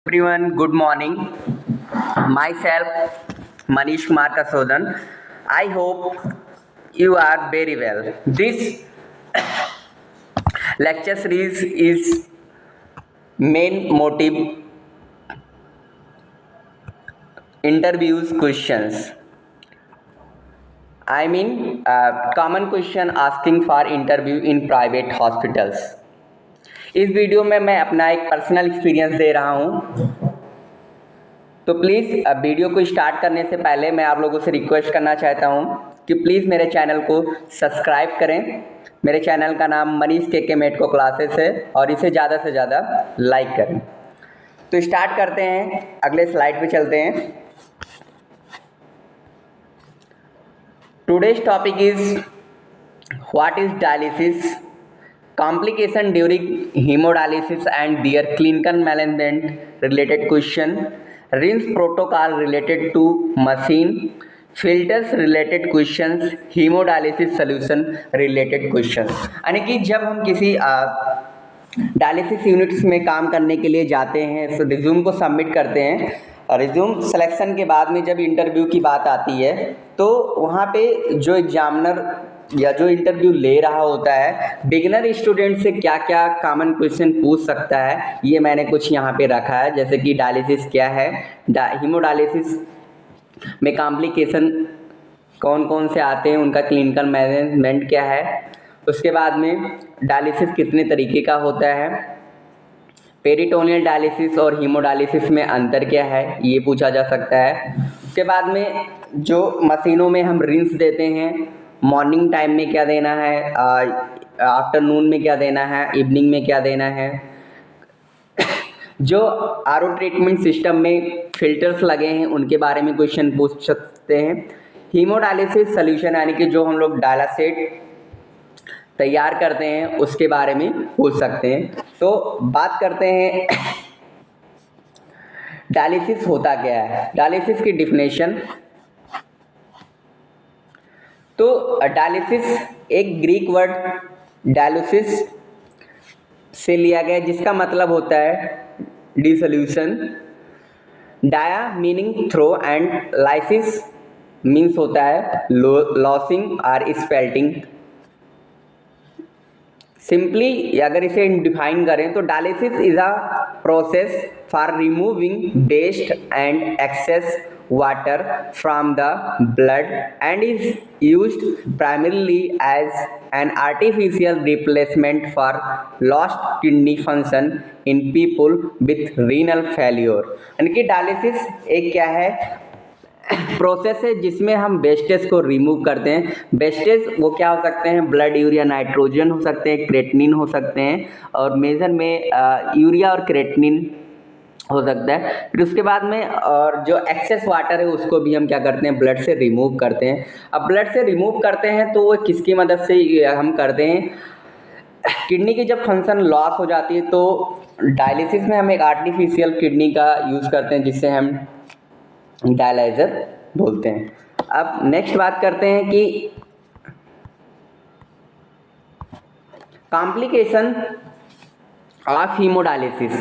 Everyone, good morning. Myself, Manish Kumar Kasodan. I hope you are very well. This lecture series is main motive interviews questions. Common question asking for interview in private hospitals. इस video में मैं अपना एक personal experience दे रहा हूँ। तो please video को start करने से पहले मैं आप लोगों से रिक्वेस्ट करना चाहता हूँ कि प्लीज़ मेरे चैनल को सब्सक्राइब करें। मेरे चैनल का नाम मनीष के मेटको क्लासेस है और इसे ज़्यादा से ज़्यादा लाइक करें। तो स्टार्ट करते हैं, अगले स्लाइड पे चलते हैं। Today's topic is what is dialysis, complication during hemodialysis and their clinical management related question, rinse protocol related to machine, filters related questions, hemodialysis solution related questions। यानी कि जब हम किसी डायलिसिस यूनिट्स में काम करने के लिए जाते हैं तो रिज्यूम को सबमिट करते हैं और रिज्यूम सिलेक्शन के बाद में जब इंटरव्यू की बात आती है तो वहाँ पे जो एग्जामिनर या जो इंटरव्यू ले रहा होता है बिगिनर स्टूडेंट से क्या क्या कॉमन क्वेश्चन पूछ सकता है, ये मैंने कुछ यहाँ पे रखा है। जैसे कि डायलिसिस क्या है, हीमोडायलिसिस में कॉम्प्लिकेशन कौन कौन से आते हैं, उनका क्लिनिकल मैनेजमेंट क्या है, उसके बाद में डायलिसिस कितने तरीके का होता है, पेरिटोनियल डायलिसिस और हीमोडायलिसिस में अंतर क्या है, ये पूछा जा सकता है। उसके बाद में जो मशीनों में हम रिंस देते हैं, मॉर्निंग टाइम में क्या देना है, आफ्टरनून में क्या देना है, इवनिंग में क्या देना है। जो आरओ ट्रीटमेंट सिस्टम में फिल्टर्स लगे हैं उनके बारे में क्वेश्चन पूछ सकते हैं। हीमोडायलिसिस सॉल्यूशन यानी कि जो हम लोग डायलासेट तैयार करते हैं उसके बारे में पूछ सकते हैं। तो बात करते हैं डायलिसिस होता क्या है, डायलिसिस की डिफिनेशन। तो डायलिसिस एक ग्रीक वर्ड डायलिसिस से लिया गया जिसका मतलब होता है dissolution. Dia meaning through and lysis means होता है लॉसिंग और स्पेल्टिंग। सिंपली अगर इसे डिफाइन करें तो dialysis is a process for removing waste and excess water from the blood and is used primarily as an artificial replacement for lost kidney function in people with renal failure। यानी कि dialysis एक क्या है, process है जिसमें हम wastage को remove करते हैं। वेस्टेज वो क्या हो सकते हैं, ब्लड यूरिया नाइट्रोजन हो सकते हैं, क्रेटिनिन हो सकते हैं और मेजर में यूरिया और क्रेटिनिन हो सकता है। फिर उसके बाद में और जो एक्सेस वाटर है उसको भी हम क्या करते हैं, ब्लड से रिमूव करते हैं। अब ब्लड से रिमूव करते हैं तो वो किसकी मदद से हम करते हैं, किडनी की जब फंक्शन लॉस हो जाती है तो डायलिसिस में हम एक आर्टिफिशियल किडनी का यूज़ करते हैं जिससे हम डायलाइजर बोलते हैं। अब नेक्स्ट बात करते हैं कि complication of haemodialysis,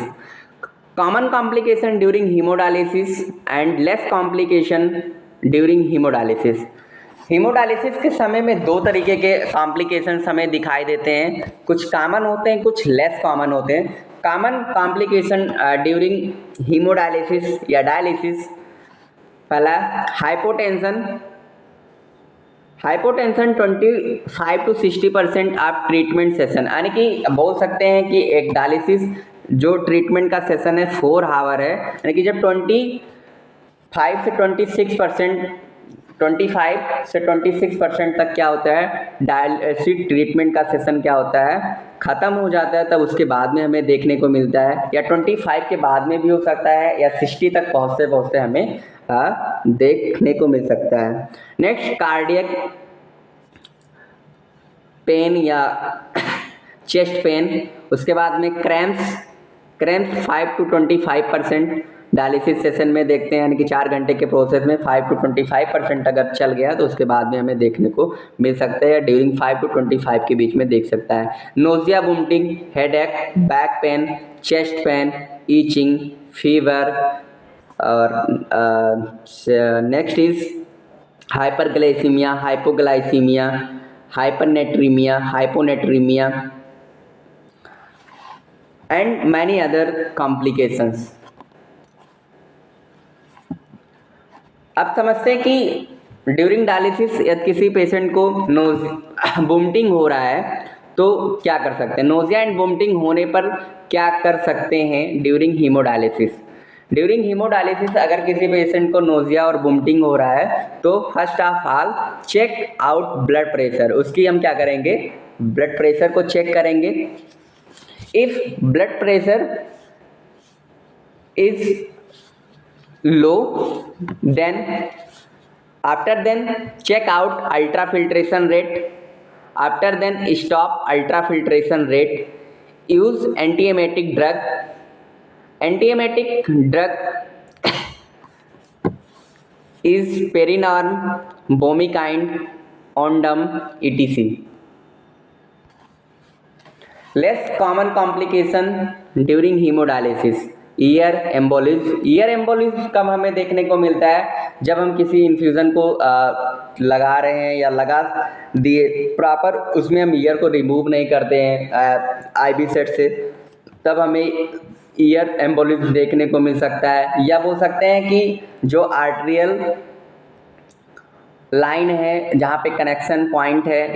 common complication during hemodialysis and less complication during hemodialysis। Haemodialysis के समय में दो तरीके के कॉम्प्लिकेशंस हमें दिखाई देते हैं, कुछ कॉमन होते हैं, कुछ लेस कॉमन होते हैं। कॉमन कॉम्प्लिकेशन ड्यूरिंग हीमोडायलिसिस या डायलिसिस, पहला hypotension. Hypotension 25 to 60% of treatment session, यानी कि बोल सकते हैं कि एक डायलिसिस जो ट्रीटमेंट का सेशन है 4 आवर है, यानी कि जब 25 से 26% तक क्या होता है, डायलिसिस ट्रीटमेंट का सेशन क्या होता है, ख़त्म हो जाता है, तब उसके बाद में हमें देखने को मिलता है, या 25 के बाद में भी हो सकता है, या 60 तक पहुँचते पहुँचते हमें देखने को मिल सकता है। नेक्स्ट कार्डियक पेन या चेस्ट पेन, उसके बाद में क्रैम्प्स 5 to 25% डायलिसिस सेशन में देखते हैं, यानी कि 4 घंटे के प्रोसेस में 5 to 25% अगर चल गया तो उसके बाद में हमें देखने को मिल सकता है, ड्यूरिंग 5 to 25 के बीच में देख सकता है। Nausea, vomiting, headache, back pain, chest pain, itching, fever, or next is hyperglycemia, hypoglycemia, hypernatremia, hyponatremia, and many other complications. अब समझते हैं कि ड्यूरिंग डायलिसिस यदि किसी पेशेंट को वोमिटिंग हो रहा है तो क्या कर सकते हैं, नोजिया एंड वोमिटिंग होने पर क्या कर सकते हैं ड्यूरिंग हीमोडायलिसिस। ड्यूरिंग हीमोडायलिसिस अगर किसी पेशेंट को नोजिया और वोमिटिंग हो रहा है तो first of all check out blood pressure. उसकी हम क्या करेंगे, ब्लड प्रेशर को चेक करेंगे। If blood pressure is low, then after then check out ultrafiltration rate, after then stop ultrafiltration rate, use antiemetic drug. Antiemetic drug is perinorm, bomikind, ondum, etc. Less common complication during hemodialysis, year embolism. Year embolism कब हमें देखने को मिलता है, जब हम किसी infusion को लगा रहे हैं या लगा दिए प्रॉपर, उसमें हम ईयर को रिमूव नहीं करते हैं आईवी सेट से, तब हमें ईयर एम्बोलिज्म देखने को मिल सकता है। या बोल सकते हैं कि जो आर्टरियल लाइन है जहाँ पे कनेक्शन पॉइंट है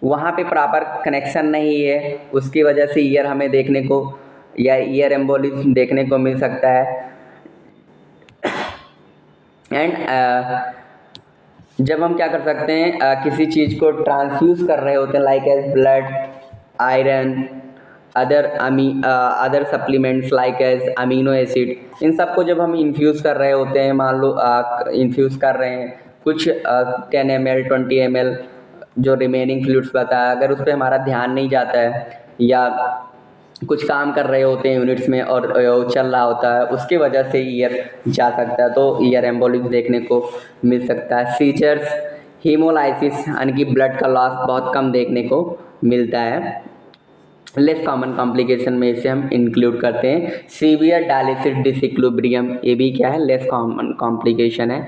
वहाँ पे प्रॉपर कनेक्शन नहीं है, उसकी वजह से ईयर हमें देखने को या ईयर एम्बोलिज्म देखने को मिल सकता है। एंड जब हम क्या कर सकते हैं, किसी चीज़ को ट्रांसफ्यूज़ कर रहे होते हैं like as blood, iron, other supplements like as amino acid, इन सब को जब हम इन्फ्यूज़ कर रहे होते हैं, मान लो इन्फ्यूज़ कर रहे हैं कुछ 10 ml 20 ml जो रिमेनिंग फ्लूइड्स बताया, अगर उस पर हमारा ध्यान नहीं जाता है या कुछ काम कर रहे होते हैं यूनिट्स में और चल रहा होता है, उसकी वजह से ईयर जा सकता है, तो ईयर एम्बोलिज्म देखने को मिल सकता है। सीजर्स, हीमोलाइसिस यानी कि ब्लड का लॉस बहुत कम देखने को मिलता है। लेस कॉमन कॉम्प्लिकेशन में इसे हम इंक्लूड करते हैं। सीवियर डायलिसिस डिसइक्विलिब्रियम, ये भी क्या है, लेस कॉमन कॉम्प्लिकेशन है।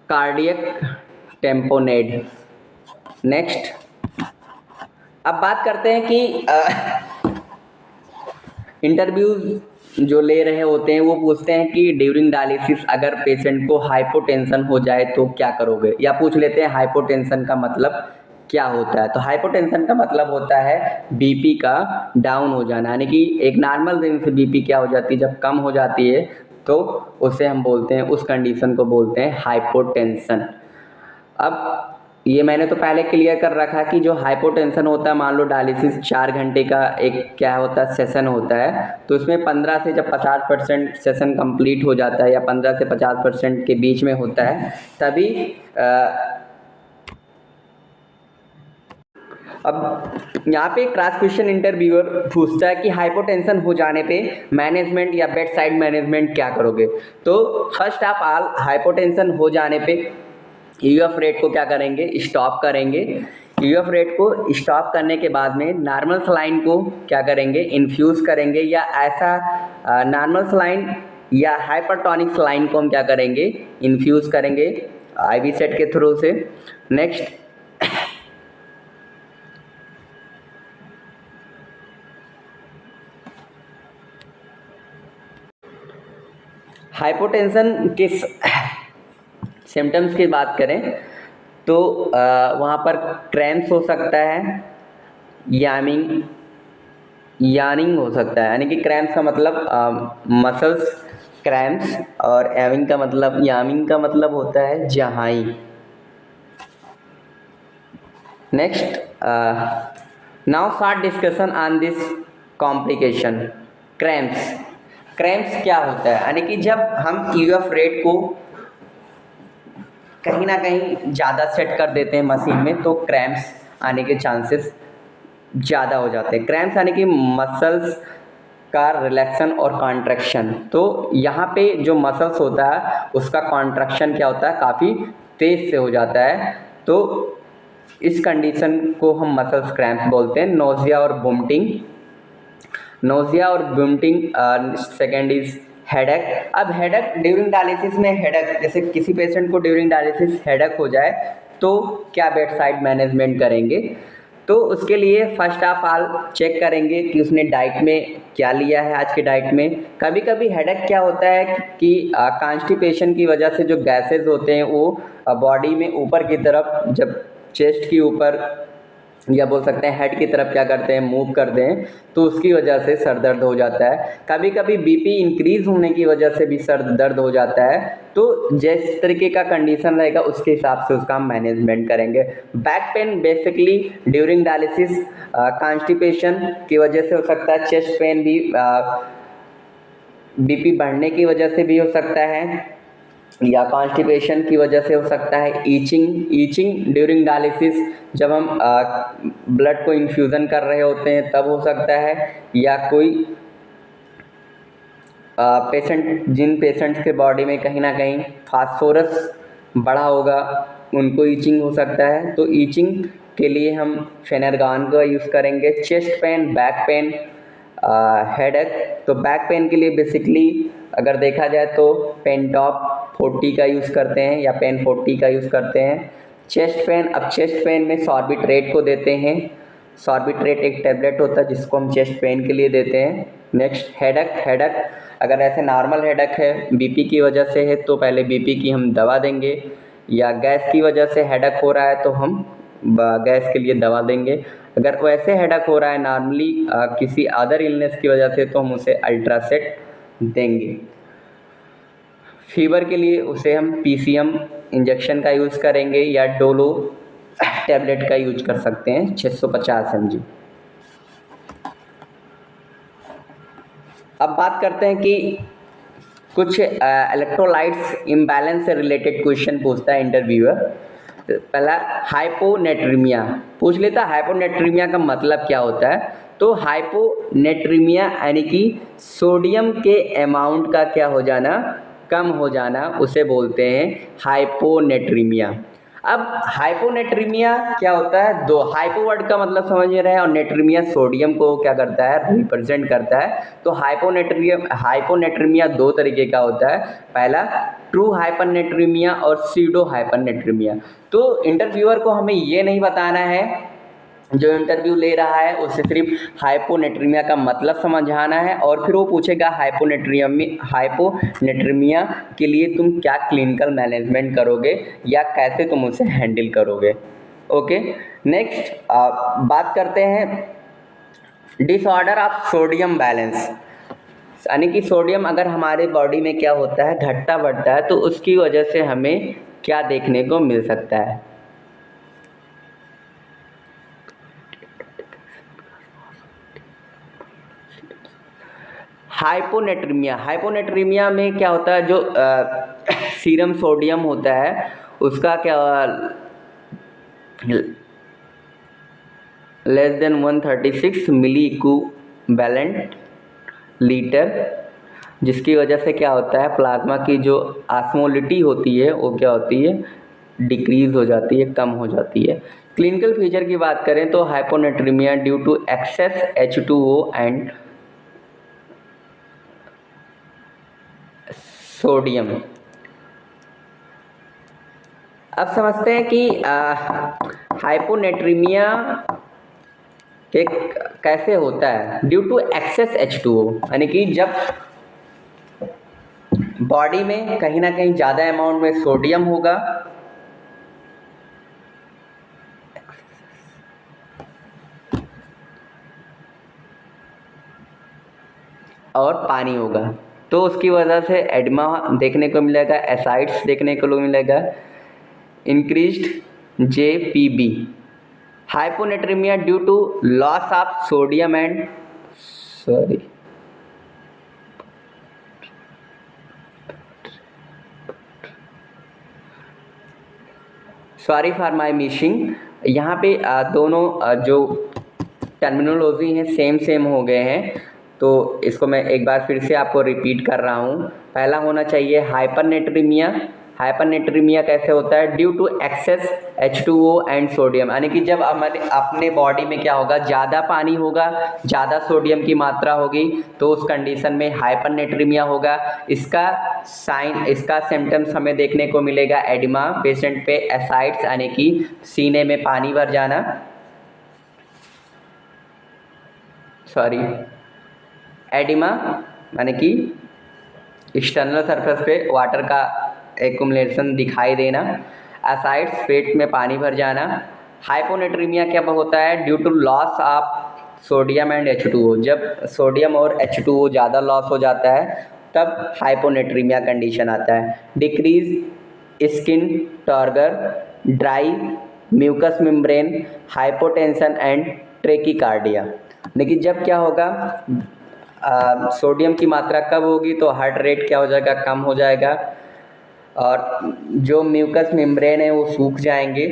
कार्डियक टेम्पोनेड। नेक्स्ट अब बात करते हैं कि इंटरव्यूज जो ले रहे होते हैं वो पूछते हैं कि ड्यूरिंग डायलिसिस अगर पेशेंट को हाइपोटेंशन हो जाए तो क्या करोगे, या पूछ लेते हैं हाइपोटेंशन का मतलब क्या होता है। तो हाइपोटेंशन का मतलब होता है बीपी का डाउन हो जाना, यानी कि एक नॉर्मल रेंज से बीपी क्या हो जाती है, जब कम हो जाती है तो उसे हम बोलते हैं, उस कंडीशन को बोलते हैं हाइपोटेंशन। अब ये मैंने तो पहले क्लियर कर रखा कि जो हाइपोटेंशन होता है, मान लो डायलिसिस 4 घंटे का एक क्या होता है सेशन होता है, तो उसमें 15 से जब 50% सेशन कंप्लीट हो जाता है या 15 से 50% के बीच में होता है, तभी अब यहाँ पे क्रॉस क्वेश्चन इंटरव्यूअर पूछता है कि हाइपोटेंशन हो जाने पे मैनेजमेंट या बेड साइड मैनेजमेंट क्या करोगे। तो फर्स्ट ऑफ ऑल हाइपोटेंशन हो जाने पे यूएफ रेट को क्या करेंगे, स्टॉप करेंगे। यूएफ रेट को स्टॉप करने के बाद में नॉर्मल सलाइन को क्या करेंगे, इन्फ्यूज़ करेंगे, या ऐसा नॉर्मल सलाइन या हाइपरटोनिक सलाइन को हम क्या करेंगे, इन्फ्यूज़ करेंगे आईवी सेट के थ्रू से। नेक्स्ट हाइपोटेंशन के सिम्टम्स की बात करें तो वहाँ पर क्रैम्प्स हो सकता है, यानिंग हो सकता है, यानी कि क्रैम्प्स का मतलब मसल्स क्रैम्प्स, और यामिंग का मतलब होता है जहाई। Next now short discussion on this complication. Cramps क्या होता है, यानी कि जब हम यूएफ रेट को कहीं ना कहीं ज़्यादा सेट कर देते हैं मशीन में तो क्रैम्प्स आने के चांसेस ज़्यादा हो जाते हैं। क्रैम्प्स यानी कि मसल्स का रिलैक्सन और कॉन्ट्रैक्शन। तो यहाँ पे जो मसल्स होता है उसका कॉन्ट्रैक्शन क्या होता है, काफ़ी तेज़ से हो जाता है, तो इस कंडीशन को हम मसल्स क्रैम्प्स बोलते हैं। नोजिया और वोमिटिंग, नोजिया और वोमिटिंग, सेकेंड इज हेडेक। अब हेडेक ड्यूरिंग डायलिसिस में, हेडेक जैसे किसी पेशेंट को ड्यूरिंग डायलिसिस हेडेक हो जाए तो क्या बेड साइड मैनेजमेंट करेंगे? तो उसके लिए फर्स्ट ऑफ ऑल चेक करेंगे कि उसने डाइट में क्या लिया है। आज के डाइट में कभी कभी हेडेक क्या होता है कि कॉन्स्टिपेशन की वजह से जो गैसेज होते हैं वो बॉडी में ऊपर की तरफ, जब चेस्ट की ऊपर या बोल सकते हैं हेड की तरफ क्या करते हैं, मूव करते हैं, तो उसकी वजह से सर दर्द हो जाता है। कभी कभी बीपी इंक्रीज होने की वजह से भी सर दर्द हो जाता है। तो जिस तरीके का कंडीशन रहेगा उसके हिसाब से उसका हम मैनेजमेंट करेंगे। Back pain basically during dialysis constipation की वजह से हो सकता है। चेस्ट पेन भी बीपी बढ़ने की वजह से भी हो सकता है या कॉन्स्टिपेशन की वजह से हो सकता है। ईचिंग ड्यूरिंग डायलिसिस, जब हम ब्लड को इन्फ्यूज़न कर रहे होते हैं तब हो सकता है, या कोई जिन पेशेंट्स के बॉडी में कहीं ना कहीं फास्फोरस बढ़ा होगा उनको ईचिंग हो सकता है। तो ईचिंग के लिए हम फेनरगान का यूज़ करेंगे। Chest pain, back pain, headache, तो बैक पेन के लिए बेसिकली अगर देखा जाए तो पेनटॉप 40 का यूज़ करते हैं या पेन 40 का यूज़ करते हैं। चेस्ट पेन, अब चेस्ट पेन में सॉर्बिट्रेट को देते हैं। सॉर्बिट्रेट एक टैबलेट होता है जिसको हम चेस्ट पेन के लिए देते हैं। नेक्स्ट हेडेक अगर ऐसे नॉर्मल हेडेक है, बीपी की वजह से है तो पहले बीपी की हम दवा देंगे, या गैस की वजह से हेडेक हो रहा है तो हम गैस के लिए दवा देंगे। अगर वैसे हेडेक हो रहा है नॉर्मली किसी अदर इलनेस की वजह से तो हम उसे अल्ट्रासेट देंगे। फीवर के लिए उसे हम पीसीएम इंजेक्शन का यूज़ करेंगे या डोलो टैबलेट का यूज कर सकते हैं 650 mg। अब बात करते हैं कि कुछ इलेक्ट्रोलाइट्स इम्बैलेंस से रिलेटेड क्वेश्चन पूछता है इंटरव्यूअर। पहला हाइपोनेट्रीमिया पूछ लेता है। हाइपोनेट्रीमिया का मतलब क्या होता है? तो हाइपोनेट्रीमिया यानी कि सोडियम के अमाउंट का क्या हो जाना, कम हो जाना, उसे बोलते हैं हाइपोनेट्रीमिया। अब हाइपोनेट्रीमिया क्या होता है? दो, हाइपो वर्ड का मतलब समझ रहे हैं और नेट्रीमिया सोडियम को क्या करता है, रिप्रेजेंट करता है। तो हाइपोनेट्रीमिया दो तरीके का होता है। पहला ट्रू हाइपरनेट्रीमिया और सीडो हाइपरनेट्रीमिया। तो इंटरव्यूअर को हमें ये नहीं बताना है, जो इंटरव्यू ले रहा है उसे सिर्फ हाइपोनेट्रीमिया का मतलब समझाना है और फिर वो पूछेगा हाइपोनेट्रीमिया के लिए तुम क्या क्लिनिकल मैनेजमेंट करोगे या कैसे तुम उसे हैंडल करोगे। ओके, नेक्स्ट बात करते हैं डिसऑर्डर ऑफ सोडियम बैलेंस, यानी कि सोडियम अगर हमारे बॉडी में क्या होता है, घटता बढ़ता है, तो उसकी वजह से हमें क्या देखने को मिल सकता है। हाइपोनेट्रीमिया में क्या होता है, जो सीरम सोडियम होता है उसका क्या लेस देन 136 मिली इक्विवेलेंट लीटर, जिसकी वजह से क्या होता है, प्लाज्मा की जो ऑस्मोलिटी होती है वो क्या होती है, डिक्रीज हो जाती है, कम हो जाती है। क्लिनिकल फीचर की बात करें तो hyponatremia due to excess H2O and sodium. अब समझते हैं कि हाइपोनेट्रीमिया के कैसे होता है। ड्यू टू एक्सेस H2O, यानी कि जब बॉडी में कहीं ना कहीं ज़्यादा अमाउंट में सोडियम होगा और पानी होगा तो उसकी वजह से एडिमा देखने को मिलेगा, एसाइड्स देखने को मिलेगा, increased JPB। Hyponatremia due to loss of sodium and sorry for my missing, यहाँ पे दोनों जो टर्मिनोलॉजी हैं सेम हो गए हैं, तो इसको मैं एक बार फिर से आपको रिपीट कर रहा हूँ। पहला होना चाहिए हाइपरनेट्रीमिया, हाइपरनेट्रीमिया कैसे होता है? Due to excess H2O and sodium, यानी कि जब हमारे अपने बॉडी में क्या होगा, ज़्यादा पानी होगा, ज़्यादा सोडियम की मात्रा होगी, तो उस कंडीशन में हाइपरनेट्रीमिया होगा। इसका सिम्टम्स हमें देखने को मिलेगा एडिमा, पेशेंट पे एसाइड्स यानी कि सीने में पानी भर जाना, एडिमा यानी कि एक्सटर्नल सरफेस पे वाटर का एक्युमुलेशन दिखाई देना, एसाइड्स पेट में पानी भर जाना। हाइपोनेट्रीमिया क्या होता है? Due to loss of sodium and H2O, जब सोडियम और H2O ज़्यादा लॉस हो जाता है तब हाइपोनेट्रीमिया कंडीशन आता है। Decrease skin turgor, dry mucous membrane, hypotension and tachycardia. लेकिन जब क्या होगा, सोडियम की मात्रा कम होगी तो हार्ट रेट क्या हो जाएगा, कम हो जाएगा, और जो म्यूकस मेम्ब्रेन है वो सूख जाएंगे,